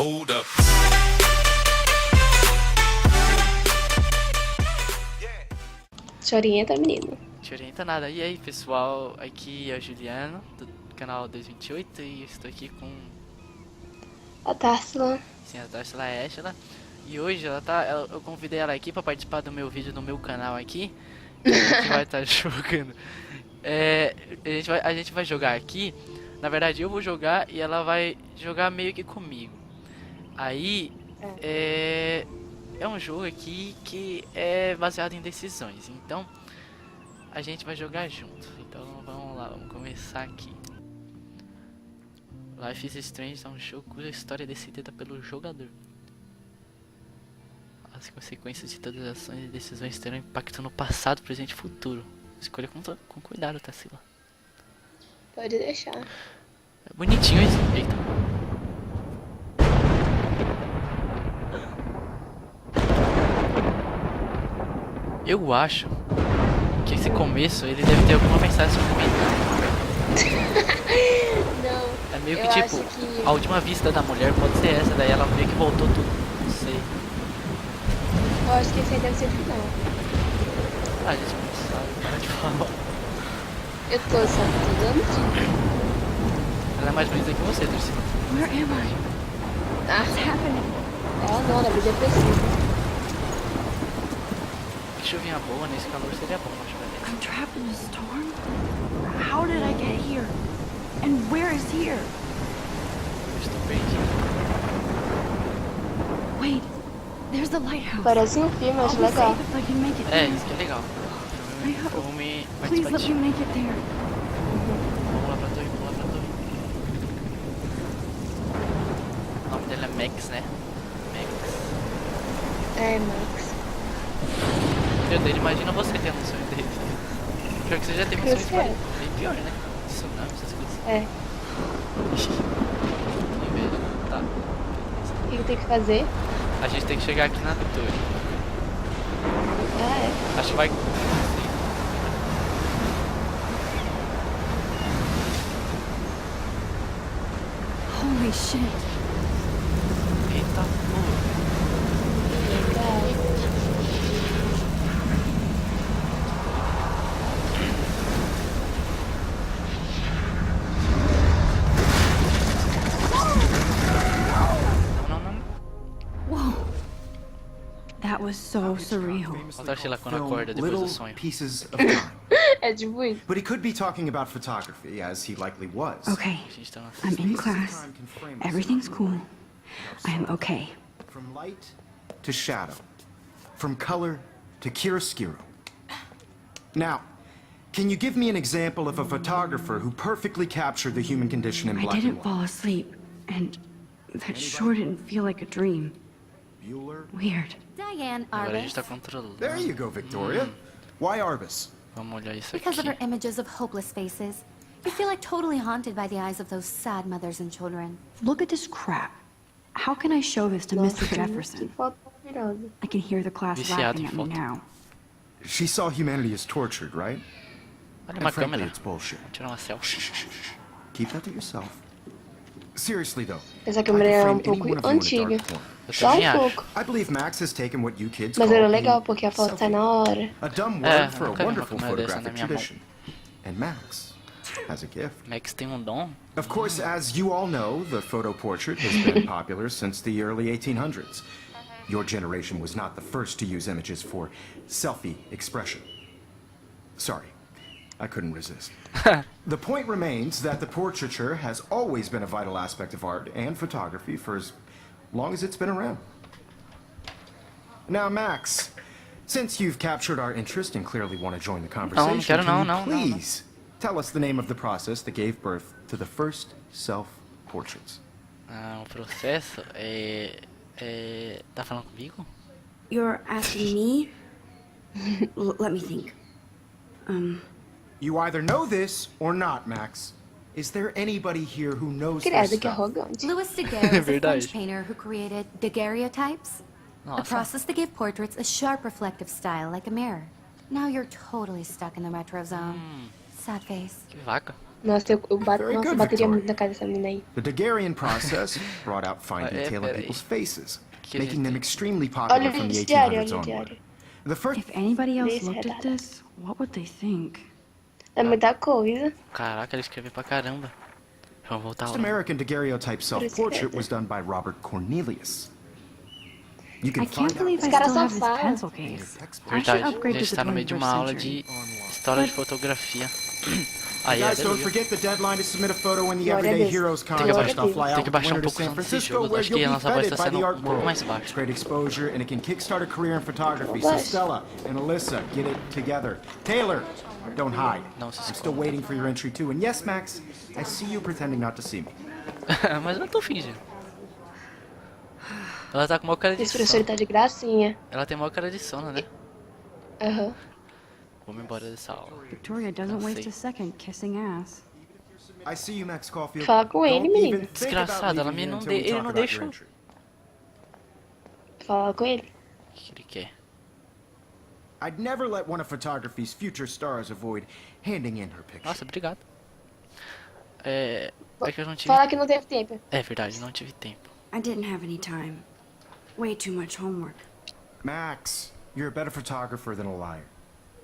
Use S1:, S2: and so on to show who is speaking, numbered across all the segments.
S1: Hold up.
S2: Te orienta, menino.
S3: Te orienta nada. E aí, pessoal, aqui é o Giuliano, do canal 228, e estou aqui com
S2: A Tarsila.
S3: sim, a tarsilaeshyla. E hoje eu convidei ela aqui para participar do meu vídeo no meu canal aqui. Que a gente vai estar jogando. A gente vai jogar aqui. Na verdade, eu vou jogar e ela vai jogar meio que comigo. Aí, é um jogo aqui que é baseado em decisões. Então, a gente vai jogar junto. Então, vamos lá, vamos começar aqui. Life is Strange é um jogo cuja história é decidida pelo jogador. As consequências de todas as ações e decisões terão impacto no passado, presente e futuro. Escolha com cuidado, Tarsila.
S2: Pode deixar.
S3: É bonitinho esse. Eita. Eu acho que esse começo ele deve ter alguma mensagem subliminal.
S2: Não.
S3: É meio que
S2: eu
S3: tipo,
S2: acho que...
S3: a última vista da mulher pode ser essa, daí ela meio que voltou tudo. Não sei.
S2: Eu acho que esse aí deve ser o final.
S3: A gente não sabe, para de falar.
S2: Eu tô só dando
S3: Ela é mais bonita que você, Tarsila.
S4: Where am I? What's happening?
S2: Ela não, ela é depressiva.
S3: Que chuvinha boa nesse calor seria bom, acho que
S4: I'm trapped in a storm? How did I get here? And where is here?
S3: eu estou perdido.
S4: Wait, there's the lighthouse.
S2: Parece um filme,
S4: I'll
S2: acho
S4: be
S2: legal.
S4: safe if I can make it
S3: É,
S4: there.
S3: isso que é legal.
S4: I hope.
S3: Filme
S4: Please let me
S3: participativo.
S4: make it there.
S3: Vamos lá pra torre, vamos lá pra torre. O nome dela é Max, né? Max.
S2: É, Max.
S3: Meu Deus, imagina você tendo um sonho desse. Pior que você já teve um sonho
S2: Cruz
S3: bem pior, né? Tsunami, essas coisas.
S2: É.
S3: Que inveja. Tá.
S2: O que tem que fazer?
S3: A gente tem que chegar aqui na torre.
S2: Ah, é.
S3: Acho que vai...
S4: Holy shit.
S3: Eita porra.
S2: Legal.
S3: Não, não, não.
S4: Whoa. That was so surreal.
S3: Olha a Tarsila quando acorda depois do sonho.
S5: Pieces of time.
S2: É tipo isso.
S5: But he could be talking about photography, as he likely was.
S4: Okay,
S3: A gente tá na...
S4: I'm in class. Everything's cool. I am okay.
S5: From light to shadow, from color to chiaroscuro. Now, can you give me an example of a photographer who perfectly captured the human condition in
S4: I
S5: black and
S4: didn't
S5: white?
S4: fall asleep, and that sure didn't feel like a dream.
S5: Bueller?
S4: Weird.
S6: Diane
S3: Agora a gente
S6: Arbus.
S3: tá controlando.
S5: There you go, Victoria. Why Arbus?
S3: Vamos olhar isso
S6: Because of
S3: aqui.
S6: her images of hopeless faces, you feel like totally haunted by the eyes of those sad mothers and children.
S4: Look at this crap. How can I show this to
S2: Nossa,
S4: Mr.
S2: que
S4: Jefferson?
S2: foto maravilhosa.
S4: I can hear the class
S3: Viciado
S4: laughing
S3: em
S4: at me
S3: foto.
S4: now.
S5: She saw humanity as tortured, right?
S3: Olha
S5: And
S3: uma
S5: frankly,
S3: câmera.
S5: it's bullshit.
S3: Vou tirar uma selfie.
S5: Keep that to yourself. Seriously, though.
S2: Essa câmera é um
S5: I could frame
S2: pouco
S5: any one of you in a
S2: antiga.
S5: dark corner.
S3: Eu
S2: Só
S3: também
S2: um
S3: acho.
S2: pouco.
S5: I believe Max has taken what you kids
S2: Mas
S5: call
S2: era legal
S5: being
S2: porque a foto sai
S5: selfie.
S2: na hora.
S5: A dumb
S3: É,
S5: word for a
S3: nunca vi uma
S5: wonderful
S3: câmera dessa na
S5: photographic
S3: minha mão.
S5: tradition. And Max has a gift.
S3: Max tem um dom.
S5: Of course, as you all know, the photo portrait has been popular since the early 1800s. Your generation was not the first to use images for selfie expression. Sorry, I couldn't resist. The point remains that the portraiture has always been a vital aspect of art and photography for as long as it's been around. Now, Max, since you've captured our interest and clearly want to join the conversation,
S3: quero
S5: can
S3: não,
S5: you please tell us the name of the process that gave birth to the first self-portraits?
S3: O processo tá falando comigo?
S4: You're asking me? Let me think.
S5: You either know this or not, Max. Is there anybody here who knows
S2: Credo,
S5: this
S2: que
S5: stuff?
S2: arrogante.
S6: Louis Daguerre is a
S3: Verdade.
S6: French painter who created daguerreotypes, a
S3: Nossa.
S6: process that gave portraits a sharp reflective style like a mirror. Now you're totally stuck in the retro zone. Sad face.
S3: Que vaca.
S2: Nossa,
S5: Very
S2: nossa, eu
S5: good,
S2: bateria
S5: Victoria.
S2: muito na cara dessa mina aí.
S5: The Daguerrean process brought out fine
S3: É,
S5: detail in
S3: peraí.
S5: people's faces,
S3: Que a
S5: making them
S3: gente-
S5: extremely popular
S2: Olha
S5: from the
S2: o diário,
S5: 1800s
S2: olha o
S5: onward.
S2: diário.
S5: The first
S4: If anybody else
S2: This
S4: looked at
S2: head.
S4: this, what would they think?
S2: É muita coisa.
S3: Caraca, ele escreveu pra caramba. Vamos voltar lá.
S5: American daguerreotype self-portrait was done by Robert Cornelius. You can
S4: I can't
S5: find
S4: believe
S5: out
S4: I
S2: caras
S4: still
S2: só
S4: have this
S2: falam.
S4: pencil case. I should
S3: Verdade, a
S4: upgrade
S3: gente
S4: to the
S3: tá no meio de
S4: 21st
S3: uma aula
S4: century.
S3: de história de fotografia. Aí,
S5: Guys, don't
S3: aleluia.
S5: forget the deadline to submit a photo in the
S2: Glória a
S5: Everyday
S2: Deus.
S5: Heroes
S3: Tem que
S5: contest.
S3: abaixar-
S5: I'll fly
S3: tem
S5: out
S3: que
S5: with
S3: baixar
S5: winner to
S3: pouco o
S5: San
S3: som desse
S5: Francisco,
S3: jogo.
S5: where
S3: Acho que
S5: you'll
S3: a
S5: be
S3: nossa voz
S5: feted
S3: tá
S5: by the
S3: sendo
S5: art
S3: um pouco
S5: world.
S3: mais
S5: It's
S3: baixa.
S5: great exposure, and it can kickstart a career in photography. So
S2: Baixo.
S5: Stella and Alyssa, get it together. Taylor, don't hide.
S3: Não se
S5: I'm still waiting for your entry too. And yes, Max, I see you pretending not to see me.
S3: Mas eu não tô fingindo. Ela tá com uma cara de
S2: Esse professor
S3: sono.
S2: tá de gracinha.
S3: Ela tem uma cara de sono, né?
S2: Aham.
S3: Vamos embora dessa aula.
S4: Victoria doesn't
S3: Não
S4: waste
S3: sei.
S4: a second kissing ass.
S5: I see you, Max Caulfield.
S2: Fala com ele,
S5: Don't
S2: menino.
S5: even think
S3: Desgraçada,
S5: about
S3: ela
S5: leaving
S3: me
S5: here
S3: não
S5: until we
S3: de- ele
S5: talk
S3: não
S5: about your
S3: deixou.
S5: entry.
S2: Fala com ele.
S3: O que ele quer?
S5: I'd never let one of photography's future stars avoid handing in her picture.
S3: Nossa, obrigado. É que eu não tive...
S2: Fala que não teve tempo.
S3: É verdade, não tive tempo.
S4: I didn't have any time. Way too much homework.
S5: Max, you're a better photographer than a liar.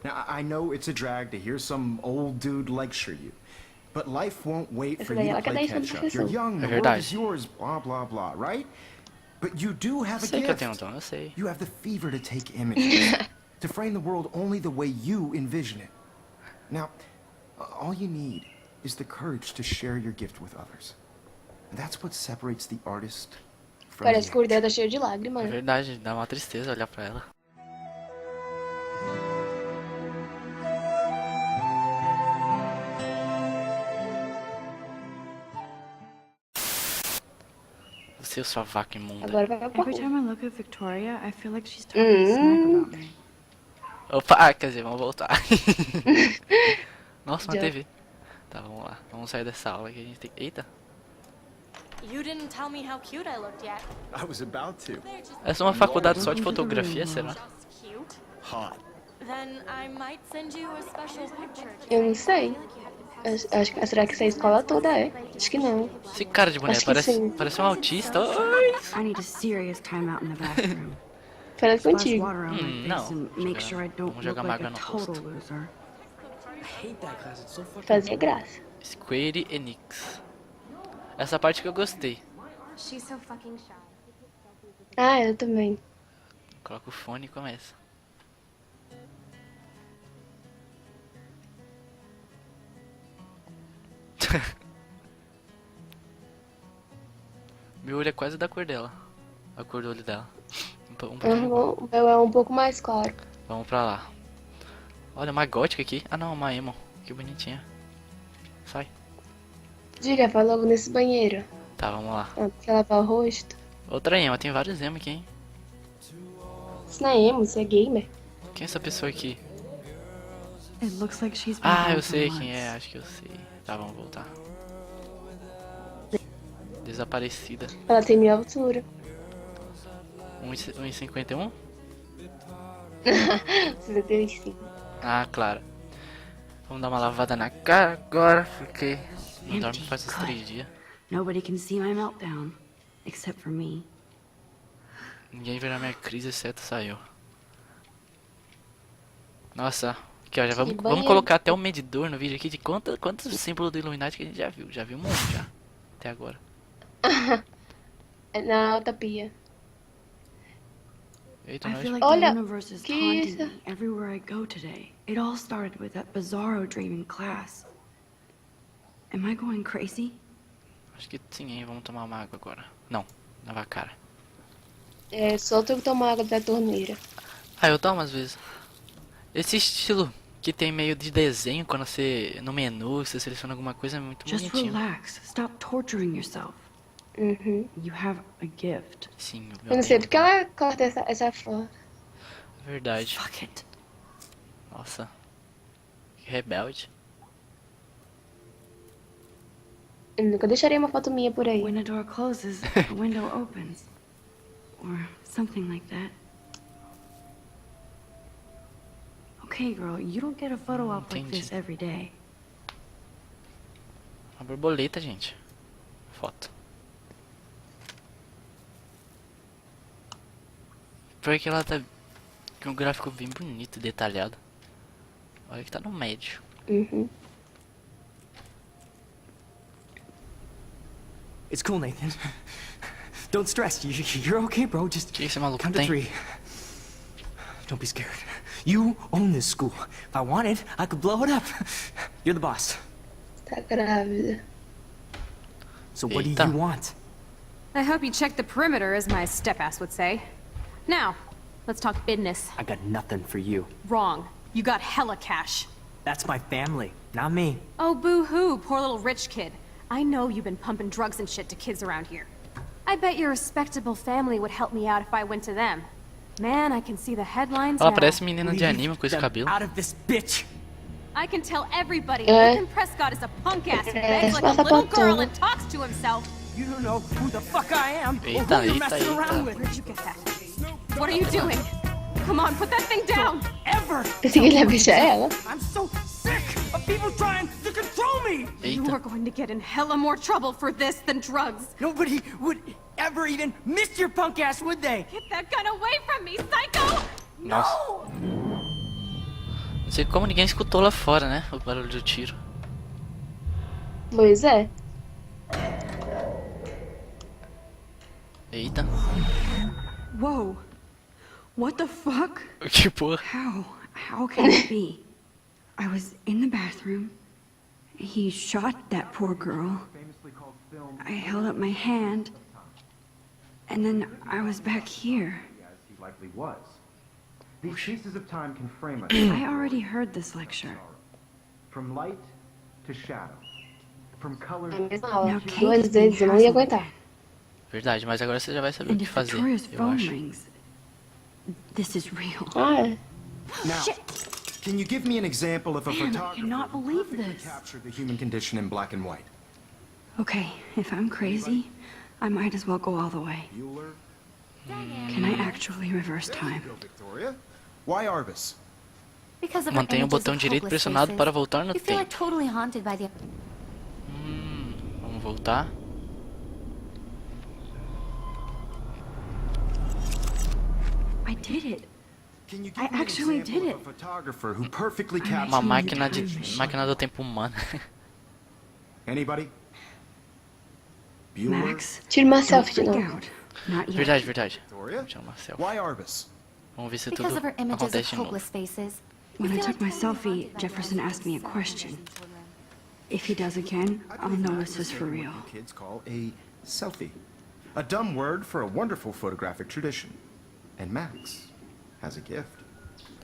S5: Now, I know it's a drag to hear some old dude lecture you, but life won't wait
S2: Essa
S5: for
S2: daí
S5: you
S2: ela
S5: to
S2: quer dar
S5: play
S2: isso no
S5: catch up.
S2: professor.
S5: You're young, the
S3: É
S5: world
S3: verdade.
S5: is yours, blah, blah, blah, right? But you do have a
S3: Sei que eu tenho um
S5: gift.
S3: dom, eu sei.
S5: You have the fever to take images, to frame the world only the way you envision it. Now, all you need is the courage to share your gift with others. And that's what separates the artist from
S2: Parece que o
S5: the
S2: olho dela tá cheio de lágrimas.
S3: É
S2: né?
S3: verdade, dá uma tristeza olhar pra ela. Você é sua vaca imunda.
S2: Agora vai pra
S4: Every
S2: rua.
S4: time I look at Victoria, I feel like she's talking smack about me.
S3: Opa, quer dizer, vamos voltar. Nossa, uma
S2: Já.
S3: TV. Tá, vamos lá. Vamos sair dessa aula que a gente tem... Eita.
S1: You didn't tell me how cute I looked yet.
S5: I was about to.
S3: Essa é uma faculdade só de fotografia, será?
S1: Just cute?
S5: Hot.
S1: Then I might send you a special picture.
S2: Eu não sei. Será que essa é a escola toda é? Acho que não.
S3: Esse cara de boné
S2: Acho que sim.
S3: parece um autista. Oi.
S4: I need a serious time out in the bathroom.
S2: Parece
S4: Splash
S2: contigo.
S4: water on my
S3: no.
S4: face and make sure I don't
S3: Vamos
S4: look
S3: jogar
S4: like
S3: água
S4: a
S3: no
S4: total
S3: rosto.
S4: loser.
S2: Fazia graça.
S3: Square Enix. Essa parte que eu gostei.
S6: She's so fucking shy.
S2: Ah, eu também.
S3: Coloca o fone e começa. Meu olho é quase da cor dela. A cor do olho dela. Um pouquinho igual.
S2: O meu é um pouco mais claro.
S3: Vamos pra lá. Olha, uma gótica aqui. Ah não, uma emo. Que bonitinha. Sai.
S2: Diga, vai logo nesse banheiro.
S3: Tá, vamos lá.
S2: Ah, quer lavar o rosto?
S3: Outra emo, tem vários emo aqui, hein?
S2: Isso não é emo, isso é gamer.
S3: Quem é essa pessoa aqui?
S4: It looks like she's been
S3: Ah,
S4: gone
S3: eu sei
S4: for
S3: quem é,
S4: months.
S3: acho que eu sei. Tá, vamos voltar. Desaparecida.
S2: Ela tem minha altura.
S3: 1,51?
S2: Precisa ter 5.
S3: Ah, claro. Vamos dar uma lavada na cara agora, porque não dorme faz uns 3 dias.
S4: Nobody can see my meltdown, except for me.
S3: Ninguém verá minha crise, exceto saiu. Nossa, aqui ó, já vamos
S2: banheiro.
S3: colocar até o medidor no vídeo aqui de quantos símbolos do Illuminati que a gente já viu. Já viu um monte já, até agora.
S2: É na alta pia.
S3: Eita,
S4: I
S3: nós.
S4: feel like
S2: Olha,
S4: the universe is
S2: que
S4: taunting
S2: isso?
S4: me everywhere I go today. It all started with that bizarro dream in class. Am I going crazy?
S3: Acho que sim, hein? Vamos tomar uma água agora. Não, lavar a cara.
S2: É só tu tomar água da torneira.
S3: Ah, eu tomo às vezes. Esse estilo que tem meio de desenho quando você, no menu, você seleciona alguma coisa é muito
S4: Just
S3: bonitinho.
S4: relax. Stop torturing yourself.
S2: Uhum.
S4: You have a gift.
S3: Sim, o meu
S2: Eu não sei
S3: tem
S2: porque ela corta essa foto.
S3: Verdade.
S4: Fuck it.
S3: Nossa. Que rebelde.
S2: Eu nunca deixaria uma foto minha por aí.
S4: When a door closes, a window opens. Or something like that. Okay, girl, you don't get a photo op like
S3: Entendi.
S4: this every day.
S3: Uma borboleta, gente. Foto. Porque ela tá com um gráfico bem bonito, detalhado. Olha que tá no médio.
S2: Uhum.
S7: It's cool, Nathan. Don't stress. You're okay, bro. Just
S3: Que esse maluco
S7: count to
S3: tem?
S7: 3. Don't be scared. You own this school. If I wanted, I could blow it up. You're the boss.
S2: Tá grávida.
S7: So what do
S3: Eita.
S7: you want?
S8: I hope you checked the perimeter, as my step-ass would say. Now, let's talk business.
S7: I got nothing for you.
S8: Wrong. You got hella cash.
S7: That's my family, not me.
S8: Oh, boo-hoo, poor little rich kid. I know you've been pumping drugs and shit to kids around here. I bet your respectable family would help me out if I went to them. Man, I can see the headlines
S3: Ela
S8: now.
S3: parece menina de
S7: Leave
S3: anime com esse
S7: them
S3: cabelo.
S7: out of this bitch.
S8: I can tell everybody
S2: Eh.
S8: Nathan Prescott is a punk ass who
S2: Eh,
S8: begs like a
S2: passa
S8: little
S2: por
S8: girl
S2: tudo.
S8: and talks to himself.
S7: You don't know who the fuck I am or
S3: Eita,
S7: who you're
S3: eita,
S7: messing
S3: eita.
S7: around with.
S8: Where'd you get that? What are you doing? Come on, put that thing down.
S7: Ever.
S2: Pensei que ele ia beijar ela.
S7: I'm so sick of people trying to control me.
S8: You
S3: Eita.
S8: are going to get in hella more trouble for this than drugs.
S7: Nobody would ever even miss your punk ass, would they?
S8: Get that gun away from me, psycho!
S3: Nossa. Não sei como ninguém escutou lá fora, né? O barulho do tiro.
S2: Pois é.
S3: Eita.
S4: Whoa. What the fuck?
S3: Que porra.
S4: How can it be? I was in the bathroom. He shot that poor girl. I held up my hand. And then I was back here.
S5: As he likely was. These pieces of time can frame us
S4: I already heard this lecture.
S5: from light to shadow, from color
S2: É a mesma aula.
S4: Now
S2: 2 vezes eu não ia aguentar.
S3: Verdade, mas agora você já vai saber o
S4: And
S3: que
S4: if
S3: fazer,
S4: Victoria's
S3: eu
S4: phone
S3: acho.
S4: rings, this is real.
S2: Ah, é.
S5: Now, can you give me an example of a
S4: Man, I
S5: photographer
S4: cannot
S5: who
S4: believe
S5: perfectly
S4: this.
S5: captured the human condition in black and white?
S4: Okay, if I'm crazy, I might as well go all the way.
S5: Bueller?
S4: Can I actually reverse time?
S5: Go, Victoria. Why Arbus?
S6: Because of her
S3: Mantenha o
S6: images
S3: botão
S6: of
S3: direito
S6: hopeless
S3: pressionado
S6: faces,
S3: para voltar no
S6: you feel like
S3: tempo.
S6: totally haunted by the...
S3: Vamos voltar.
S4: I did it.
S5: Can you
S4: I
S5: give me an
S4: actually
S5: example
S4: did
S5: of
S4: it.
S5: a photographer who perfectly
S3: Uma
S5: captured...
S3: máquina de máquina do tempo humana.
S5: Anybody? Bueller?
S4: Max,
S2: Tira uma
S4: don't
S2: selfie de
S4: freak
S2: novo.
S4: out. Not yet.
S3: Verdade, verdade.
S5: Victoria?
S3: Vou tirar uma selfie.
S5: Why Arbus?
S3: Vamos ver se
S6: Because
S3: tudo
S6: of her images of
S3: acontece de novo.
S6: hopeless faces. you
S4: When I
S6: feel
S4: took
S6: like
S4: my
S6: totally
S4: selfie,
S6: haunted by the
S4: Jefferson
S6: eyes of
S4: asked me a
S6: those
S4: question.
S6: children.
S4: If he does again, I'll know this is for real.
S5: What you kids call a selfie. A dumb word for a wonderful photographic tradition. And Max has a gift.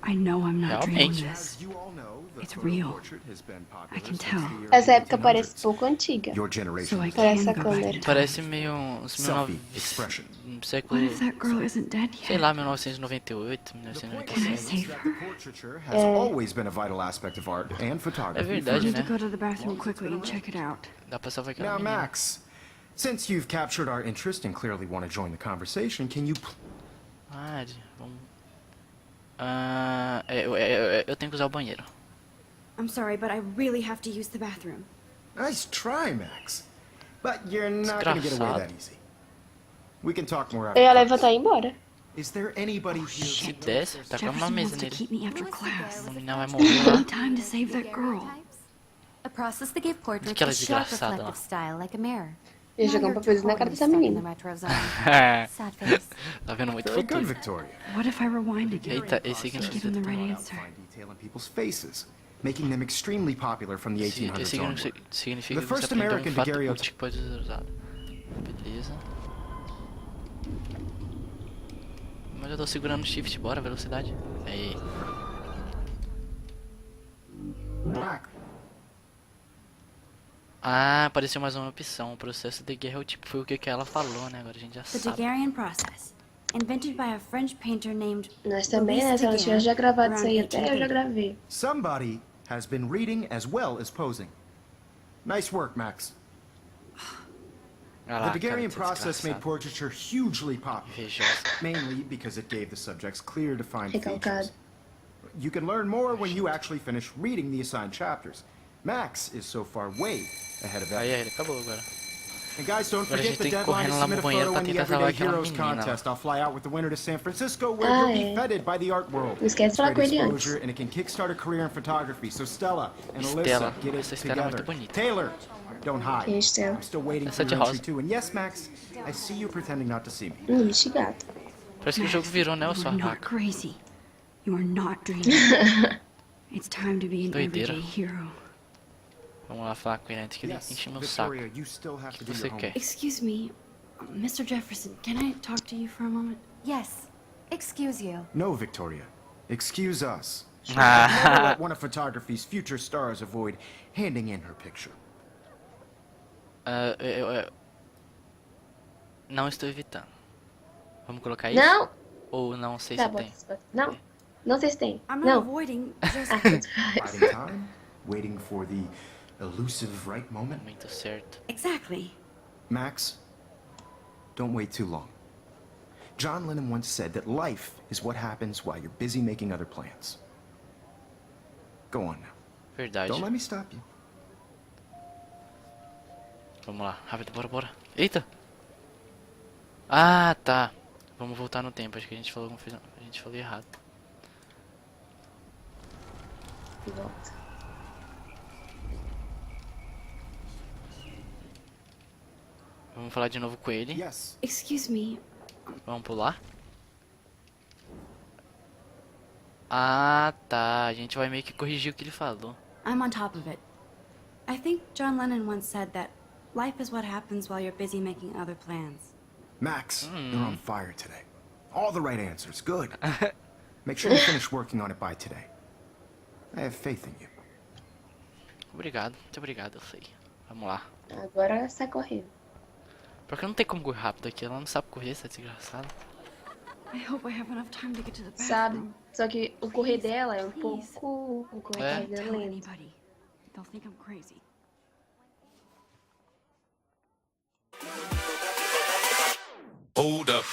S4: I know I'm not dreaming
S3: Realmente.
S4: this.
S5: As you all know, the
S4: It's
S5: photo
S4: real.
S5: portrait has been popular
S4: I can
S5: since
S4: tell.
S5: the early
S2: Essa época parece
S5: 1800s.
S2: pouco antiga.
S5: Your generation
S4: So I
S5: was
S2: Para
S4: can
S2: essa
S4: go back in
S2: câmera.
S4: time.
S3: Parece meio uns
S5: selfie expression.
S3: século,
S4: What if that girl isn't dead
S3: sei
S4: yet?
S3: lá, 1998,
S4: Can I
S3: 1997.
S4: save
S5: that
S4: her?
S5: the portraiture has always been a vital aspect of art and
S3: É
S5: photography.
S4: I
S3: verdade,
S4: need to
S3: né?
S4: go to the bathroom quickly and check it out.
S3: Dá pra salvar aquela
S5: Now,
S3: menina.
S5: Max, since you've captured our interest and clearly want to join the conversation, can you...
S3: Vamos... eu tenho que usar o banheiro.
S9: I'm sorry, but I really have to use the bathroom.
S5: Nice try, Max. But you're not going to get away
S3: Desgraçado.
S5: that easy. We can talk more
S2: Eu ia
S5: after
S2: levantar e ir embora.
S5: Is there anybody here...
S3: Se desce, tacar uma
S4: Jefferson
S3: mesa
S4: wants to
S3: nele.
S4: keep me after class.
S3: A menina vai
S4: I
S3: morrer lá.
S4: need time to save that girl.
S6: A process that gave portraits
S3: Aquela
S6: a sharp
S3: desgraçada lá.
S6: reflective style like a mirror.
S2: Ia
S6: Now
S2: jogar
S6: you're
S2: papéis na cara
S6: totally
S2: dessa
S6: stuck in the
S2: menina.
S6: retro zone. Sad face.
S3: Tá vendo muito
S5: Very good,
S3: futuro.
S5: Victoria.
S4: What if I rewind again?
S3: Eita, esse aqui não
S4: Give him the right
S5: Point out
S4: answer.
S5: fine detail in people's faces, making them extremely popular from the
S3: Esse
S5: 1800s
S3: aqui
S5: onward.
S3: significa
S5: The
S3: que você
S5: first
S3: aprendeu
S5: American
S3: um fato
S5: daguerreotype-
S3: útil que pode ser usado. Beleza. Mas eu tô segurando o shift, bora, velocidade. Aí.
S5: Black.
S3: Ah, apareceu mais uma opção. O processo de daguerreotipo foi o que ela falou, né? Agora a gente já
S9: The
S3: sabe.
S9: Daguerrean process, invented by a French painter named
S2: Nós também, né? Se ela tiver já gravado isso aí até, eu já gravei.
S5: Somebody has been reading as well as posing. Nice work, Max.
S3: Ah lá,
S5: The
S3: cara,
S5: Daguerrean
S3: tá
S5: process made
S3: desgraçado.
S5: portraiture hugely popular,
S3: Invejosa.
S5: mainly because it gave the subjects clear, defined
S2: Recalcado.
S5: features. You can learn more when you actually finish reading the assigned chapters. Max is so far way ahead of
S3: Aí
S5: everyone.
S3: ele acabou agora.
S5: And guys, don't
S3: Agora a gente
S5: forget the
S3: tem que correr
S5: deadline to
S3: lá no
S5: submit a
S3: banheiro
S5: photo
S3: pra
S5: in the
S3: tentar salvar
S5: Everyday
S3: aquela
S5: Heroes
S3: menina lá.
S5: contest. I'll fly out with the winner to San Francisco, where
S2: Ah,
S5: you'll be
S2: é.
S5: feted by the art world.
S2: Não esquece de falar com
S5: Great
S2: ele
S5: exposure,
S2: antes.
S5: and it can kickstart a career in photography. So Stella and
S3: Stella.
S5: Alyssa, get it
S3: Essa Stella é muito
S5: together.
S3: bonita.
S5: Taylor, don't hide.
S2: Quem é Stella?
S5: I'm still waiting
S3: Essa
S5: for
S3: de
S5: your entry
S3: rosa.
S5: too. And yes, Max, I see you pretending not to see me.
S2: Ixi, gato.
S3: Parece que o jogo virou, né, o
S4: You
S3: sua
S4: are not
S3: vaca.
S4: crazy. You are not dreaming. It's time to be an
S3: Doideira.
S4: everyday hero.
S3: Vamos lá falar com ele antes que ele
S5: Yes,
S3: enche meu saco.
S5: Victoria, you still have to do
S3: Você
S5: your
S3: quer?
S5: homework.
S9: Excuse me, Mr. Jefferson, can I talk to you for a moment?
S6: Yes. Excuse you.
S5: No, Victoria. Excuse us. Never
S3: Ah,
S5: let one of photography's future stars avoid handing in her picture.
S3: não estou evitando. Vamos colocar isso?
S2: Não!
S3: Ou não sei
S2: Tá,
S3: se
S2: bota,
S3: tem?
S2: bota. Não. Não sei se tem.
S9: I'm not
S2: Não.
S9: avoiding, just...
S2: Ah, tanto faz.
S5: Biding time, waiting for the elusive right moment.
S3: Momento certo.
S9: Exactly.
S5: Max, don't wait too long. John Lennon once said that life is what happens while you're busy making other plans. Go on now.
S3: Verdade.
S5: Don't let me stop you.
S3: Vamos lá, rápido, bora, bora. Eita! Ah, tá. Vamos voltar no tempo, acho que a gente falou errado.
S2: E volta.
S3: Vamos falar de novo com ele.
S5: Yes.
S9: Excuse me,
S3: Vamos pular. Ah, tá. A gente vai meio que corrigir o que ele falou.
S9: I'm on top of it. I think John Lennon once said that life is what happens while you're busy making other plans.
S5: Max, you're on fire today. All the right answers. Good. Make sure you finish working on it by today. I have faith in you.
S3: Obrigado, muito obrigado, eu sei. Vamos lá.
S2: Agora sai correndo.
S3: Porque não tem como correr rápido aqui, ela não sabe correr, essa desgraçada.
S4: I hope I have enough time to get to the
S2: Sabe?
S4: bathroom.
S2: Só que o correr dela é um pouco... Como é
S3: É.
S2: que é?
S4: Tell
S2: Lento.
S4: anybody. They'll think I'm crazy.
S10: Hold up.